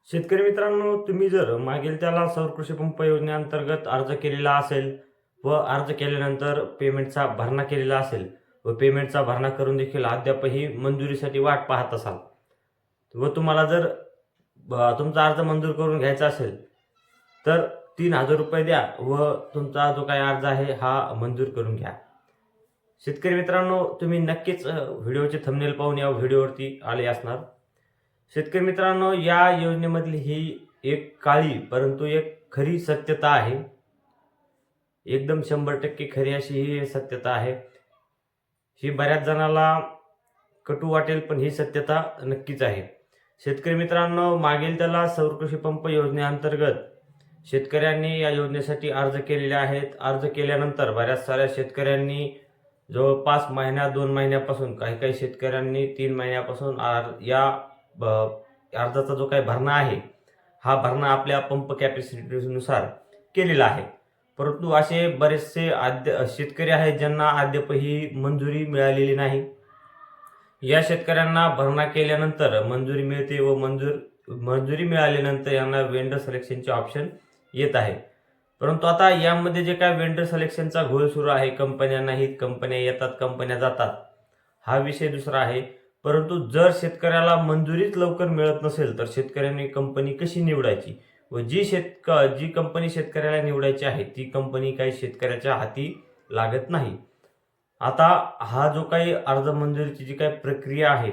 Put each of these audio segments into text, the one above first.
शेतकरी मित्रांनो, तुम्ही जर मागील त्याला सौर कृषी पंप योजनेअंतर्गत अर्ज केलेला असेल व अर्ज केल्यानंतर पेमेंटचा भरणा केलेला असेल व पेमेंटचा भरणा करून देखील अद्यापही मंजुरीसाठी वाट पाहत असाल व तुम्हाला जर तुमचा अर्ज मंजूर करून घ्यायचा असेल तर ₹3000 द्या व तुमचा जो काही अर्ज आहे हा मंजूर करून घ्या. शेतकरी मित्रांनो, तुम्ही नक्कीच व्हिडिओचे थंबनेल पाहून या व्हिडिओवरती आले असणार. शेतकरी मित्रांनो, या योजनेमधली ही एक काळी परंतु एक खरी सत्यता आहे. एकदम 100% खरी अशी ही सत्यता आहे. ही बऱ्याच जणाला कटू वाटेल, पण ही सत्यता नक्कीच आहे. शेतकरी मित्रांनो, मागील त्याला सौर कृषी पंप योजनेअंतर्गत शेतकऱ्यांनी या योजनेसाठी अर्ज केलेले आहेत. अर्ज केल्यानंतर बऱ्याच साऱ्या शेतकऱ्यांनी जवळपास महिन्या 2 महिन्यापासून, काही शेतकऱ्यांनी 3 महिन्यापासून या अर्जाचा जो काही भरणा आहे हा भरणा आपल्या पंप कॅपॅसिटीनुसार केलेला आहे. परंतु असे बरेचसे शेतकरी आहेत ज्यांना अद्यापही मंजुरी मिळालेली नाही. या शेतकऱ्यांना भरणा केल्यानंतर मंजुरी मिळते व मंजुरी मिळाल्यानंतर यांना वेंडर सिलेक्शनचे ऑप्शन येत आहे. परंतु आता यामध्ये जे काय वेंडर सिलेक्शनचा घोळ सुरू आहे, कंपन्या नाहीत, कंपन्या येतात, कंपन्या जातात, हा विषय दुसरा आहे. परंतु जर शेतकऱ्याला मंजुरीच लवकर मिळत नसेल तर शेतकऱ्यांनी कंपनी कशी निवडायची व जी कंपनी शेतकऱ्याला निवडायची आहे ती कंपनी काही शेतकऱ्याच्या हाती लागत नाही. आता हा जो काही अर्ज मंजुरीची जी काही प्रक्रिया आहे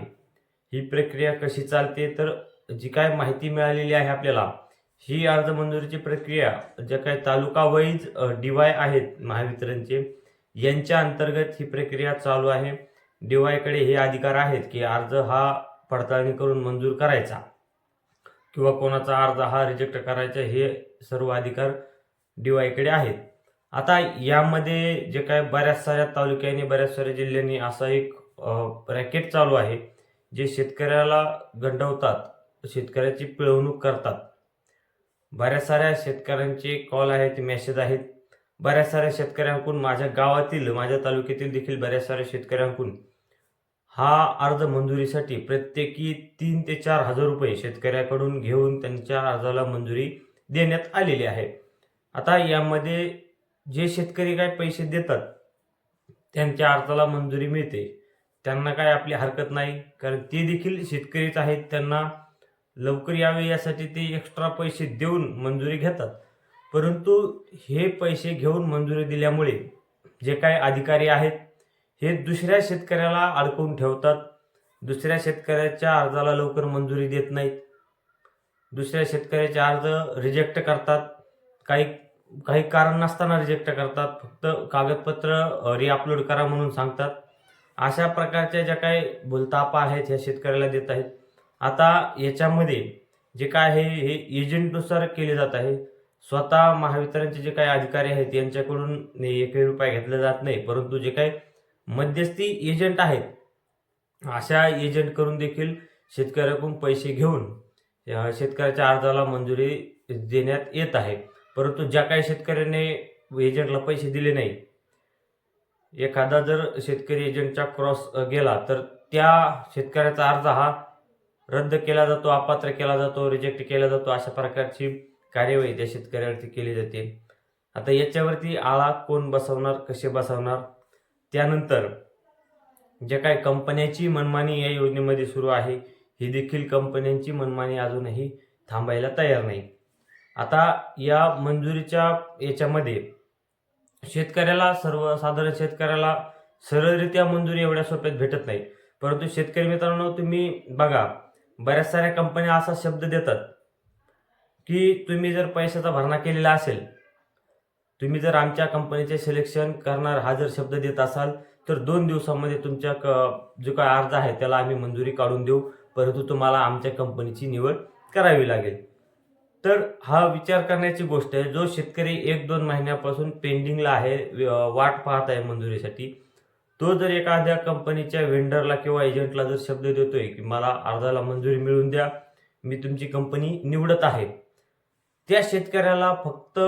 ही प्रक्रिया कशी चालते, तर जी काय माहिती मिळालेली आहे आपल्याला, ही अर्ज मंजुरीची प्रक्रिया ज्या काही तालुका वाईज DY आहेत महावितरणचे, यांच्या अंतर्गत ही प्रक्रिया चालू आहे. DY कडे हे अधिकार आहेत की अर्ज हा पडताळणी करून मंजूर करायचा किंवा कोणाचा अर्ज हा रिजेक्ट करायचा, हे सर्व अधिकार DY कडे आहेत. आता यामध्ये जे काय बऱ्याच साऱ्या तालुक्यांनी, बऱ्याच साऱ्या जिल्ह्यांनी असा एक रॅकेट चालू आहे जे शेतकऱ्याला गंडवतात, शेतकऱ्याची पिळवणूक करतात. बऱ्याच साऱ्या शेतकऱ्यांचे कॉल आहेत, मेसेज आहेत. बऱ्याच साऱ्या शेतकऱ्यांकडून, माझ्या गावातील, माझ्या तालुक्यातील देखील बऱ्याच साऱ्या शेतकऱ्यांकडून हा अर्ज मंजुरीसाठी प्रत्येकी 3 ते 4 हजार रुपये शेतकऱ्याकडून घेऊन त्यांच्या अर्जाला मंजुरी देण्यात आलेली आहे. आता यामध्ये जे शेतकरी काय पैसे देतात त्यांच्या अर्जाला मंजुरी मिळते, त्यांना काय आपली हरकत नाही, कारण ते देखील शेतकरीच आहेत. त्यांना लवकर यावे यासाठी ते एक्स्ट्रा पैसे देऊन मंजुरी घेतात. परंतु हे पैसे घेऊन मंजुरी दिल्यामुळे जे काही अधिकारी आहेत हे दुसऱ्या शेतकऱ्याला अडकवून ठेवतात. दुसऱ्या शेतकऱ्याच्या अर्जाला लवकर मंजुरी देत नाहीत. दुसऱ्या शेतकऱ्याचे अर्ज रिजेक्ट करतात. काही कारण नसताना रिजेक्ट करतात. फक्त कागदपत्र रिअपलोड करा म्हणून सांगतात. अशा प्रकारच्या ज्या काही भूलथापा आहेत ह्या शेतकऱ्याला देत आहेत. आता याच्यामध्ये जे काय आहे हे एजंटनुसार केले जात आहे. स्वतः महावितरणचे जे काही अधिकारी आहेत यांच्याकडून ₹1 घेतला जात नाही. परंतु जे काही मध्यस्थी एजंट आहेत अशा एजंट करून देखील शेतकऱ्याकडून पैसे घेऊन शेतकऱ्याच्या अर्जाला मंजुरी देण्यात येत आहे. परंतु ज्या काही शेतकऱ्याने एजंटला पैसे दिले नाही, एखादा जर शेतकरी एजंटच्या क्रॉस गेला तर त्या शेतकऱ्याचा अर्ज हा रद्द केला जातो, अपात्र केला जातो, रिजेक्ट केला जातो. अशा प्रकारची कार्यवाही त्या शेतकऱ्यावरती केली जाते. आता याच्यावरती आळा कोण बसवणार, कसे बसवणार? त्यानंतर जे काही कंपन्यांची मनमानी या योजनेमध्ये सुरू आहे, ही देखील कंपन्यांची मनमानी अजूनही थांबायला तयार नाही. आता या मंजुरीच्या याच्यामध्ये शेतकऱ्याला, सर्वसाधारण शेतकऱ्याला सरळरित्या मंजुरी एवढ्या सोप्यात भेटत नाही. परंतु शेतकरी मित्रांनो, तुम्ही बघा, बऱ्याच साऱ्या कंपन्या असा शब्द देतात की तुम्ही जर पैशाचा भरणा केलेला असेल, तुम्ही जर आमच्या कंपनीचे सिलेक्शन करणार हा जर शब्द देत असाल तर 2 दिवसामध्ये तुमच्या जो काय अर्ज आहे त्याला आम्ही मंजुरी काढून देऊ, परंतु तुम्हाला आमच्या कंपनीची निवड करावी लागेल. तर हा विचार करण्याची गोष्ट आहे. जो शेतकरी 1-2 महिन्यापासून पेंडिंगला आहे, वाट पाहत आहे मंजुरीसाठी, तो जर एखाद्या कंपनीच्या वेंडरला किंवा एजंटला जर शब्द देतोय की मला अर्जाला मंजुरी मिळवून द्या, मी तुमची कंपनी निवडत आहे, त्या शेतकऱ्याला फक्त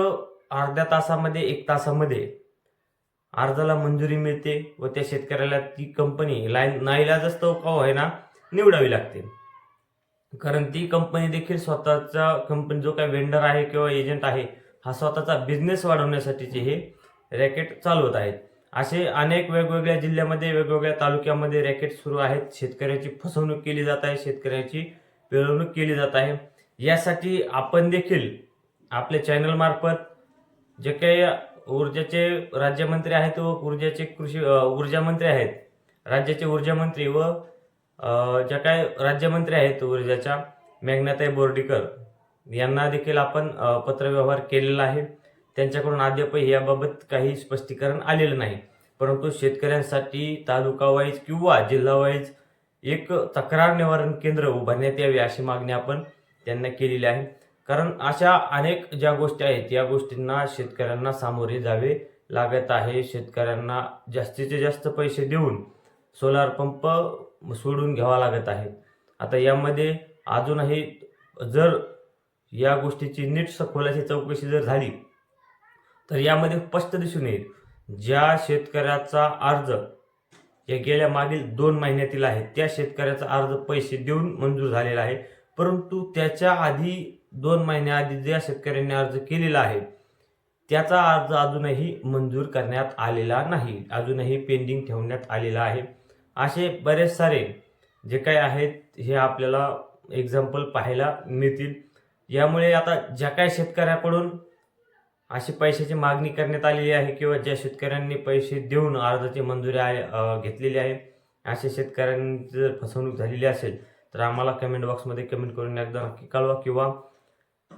अर्ध्या तासामध्ये, 1 तासामध्ये अर्जाला मंजुरी मिळते व त्या शेतकऱ्याला ती कंपनी नाईलाजास्तव का होईना निवडावी लागते. कारण ती कंपनी देखील स्वतःचा कंपनी जो काही वेंडर आहे किंवा एजंट आहे हा स्वतःचा बिझनेस वाढवण्यासाठीचे हे रॅकेट चालवत आहेत. असे अनेक वेगवेगळ्या जिल्ह्यामध्ये वेगवेगळ्या तालुक्यामध्ये रॅकेट सुरू आहेत. शेतकऱ्याची फसवणूक केली जात आहे, शेतकऱ्याची पिळवणूक केली जात आहे. यासाठी आपण देखील आपल्या चॅनल मार्फत जे काही ऊर्जाचे राज्यमंत्री आहेत व ऊर्जा मंत्री आहेत, राज्याचे ऊर्जा मंत्री व ज्या काही राज्यमंत्री आहेत ऊर्जाच्या मेघनाताई बोर्डीकर यांना देखील आपण पत्रव्यवहार केलेला आहे. त्यांच्याकडून अद्यापही याबाबत काही स्पष्टीकरण आलेलं नाही. परंतु शेतकऱ्यांसाठी तालुका वाईज किंवा जिल्हा वाईज एक तक्रार निवारण केंद्र उभारण्यात यावे अशी मागणी आपण त्यांना केलेली आहे. कारण अशा अनेक ज्या गोष्टी आहेत या गोष्टींना शेतकऱ्यांना सामोरे जावे लागत आहे. शेतकऱ्यांना जास्तीचे जास्त पैसे देऊन सोलार पंप सोडून घ्यावा लागत आहे. आता यामध्ये अजूनही जर या गोष्टीची नीट सखोलाची चौकशी जर झाली तर यामध्ये स्पष्ट दिसून येईल ज्या शेतकऱ्याचा अर्ज या गेल्या मागील 2 महिन्यातील आहे त्या शेतकऱ्याचा अर्ज पैसे देऊन मंजूर झालेला आहे. परंतु त्याच्या आधी 2 महिन्याआधी ज्या शेतकऱ्यांनी अर्ज केलेला आहे त्याचा अर्ज अजूनही मंजूर करण्यात आलेला नाही, अजूनही पेंडिंग ठेवण्यात आलेला आहे. असे बरेच सारे जे काही आहेत हे आपल्याला एक्झाम्पल पाहायला मिळतील. यामुळे आता ज्या काही शेतकऱ्याकडून अशी पैशाची मागणी करण्यात आलेली आहे किंवा ज्या शेतकऱ्यांनी पैसे देऊन अर्जाची मंजुरी घेतलेली आहे अशा शेतकऱ्यांची जर फसवणूक झालेली असेल तर आम्हाला कमेंट बॉक्समध्ये कमेंट करून एकदा नक्की कळवा किंवा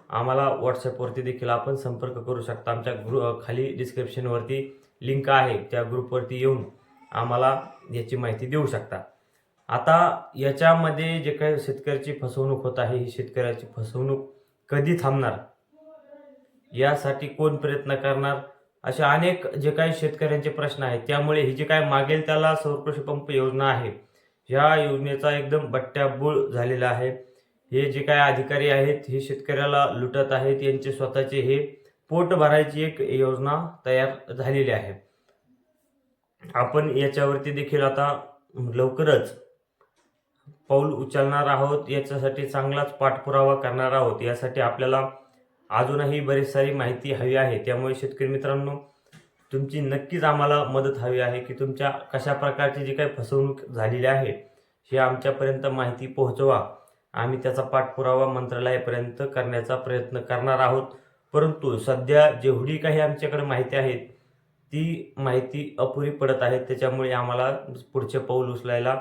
आम्हाला व्हॉट्सॲपवरती देखील आपण संपर्क करू शकता. आमच्या खाली डिस्क्रिप्शनवरती लिंक आहे, त्या ग्रुपवरती येऊन आम्हाला याची माहिती देऊ शकता. आता याच्यामध्ये जे काही शेतकऱ्याची फसवणूक होत आहे ही शेतकऱ्याची फसवणूक कधी थांबणार, यासाठी कोण प्रयत्न करणार, अशा अनेक जे काही शेतकऱ्यांचे प्रश्न आहेत. त्यामुळे ही जी काय मागेल त्याला सौरकृषी पंप योजना आहे ह्या योजनेचा एकदम बट्ट्याबोळ झालेला आहे. हे जे काही अधिकारी आहेत हे शेतकऱ्याला लुटत आहेत. यांचे स्वतःचे हे पोट भरायची एक योजना तयार झालेली आहे. आपण याच्यावरती देखील आता लवकरच पाऊल उचलणार आहोत. याच्यासाठी चांगलाच पाठपुरावा करणार आहोत. यासाठी आपल्याला अजूनही बरीच सारी माहिती हवी आहे. त्यामुळे शेतकरी मित्रांनो तुमची नक्कीच आम्हाला मदत हवी आहे की तुमच्या कशा प्रकारची जी काही फसवणूक झालेली आहे हे आमच्यापर्यंत माहिती पोहोचवा. आम्ही त्याचा पाठपुरावा मंत्रालयापर्यंत करण्याचा प्रयत्न करणार आहोत. परंतु सध्या जेवढी काही आमच्याकडे माहिती आहे ती माहिती अपुरी पडत आहे. त्याच्यामुळे आम्हाला पुढचे पाऊल उचलायला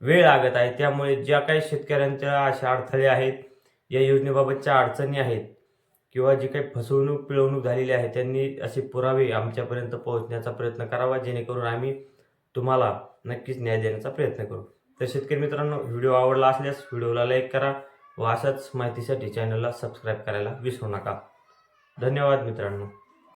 वेळ लागत आहे. त्यामुळे ज्या काही शेतकऱ्यांच्या अशा अडथळे आहेत, या योजनेबाबतच्या अडचणी आहेत किंवा जी काही फसवणूक पिळवणूक झालेली आहे त्यांनी असे पुरावे आमच्यापर्यंत पोहोचण्याचा प्रयत्न करावा, जेणेकरून आम्ही तुम्हाला नक्कीच न्याय देण्याचा प्रयत्न करू. तर शेतकरी मित्रांनो व्हिडिओ आवडला असल्यास व्हिडिओला लाईक करा व अशाच माहितीसाठी चॅनलला सबस्क्राईब करायला विसरू नका. धन्यवाद मित्रांनो.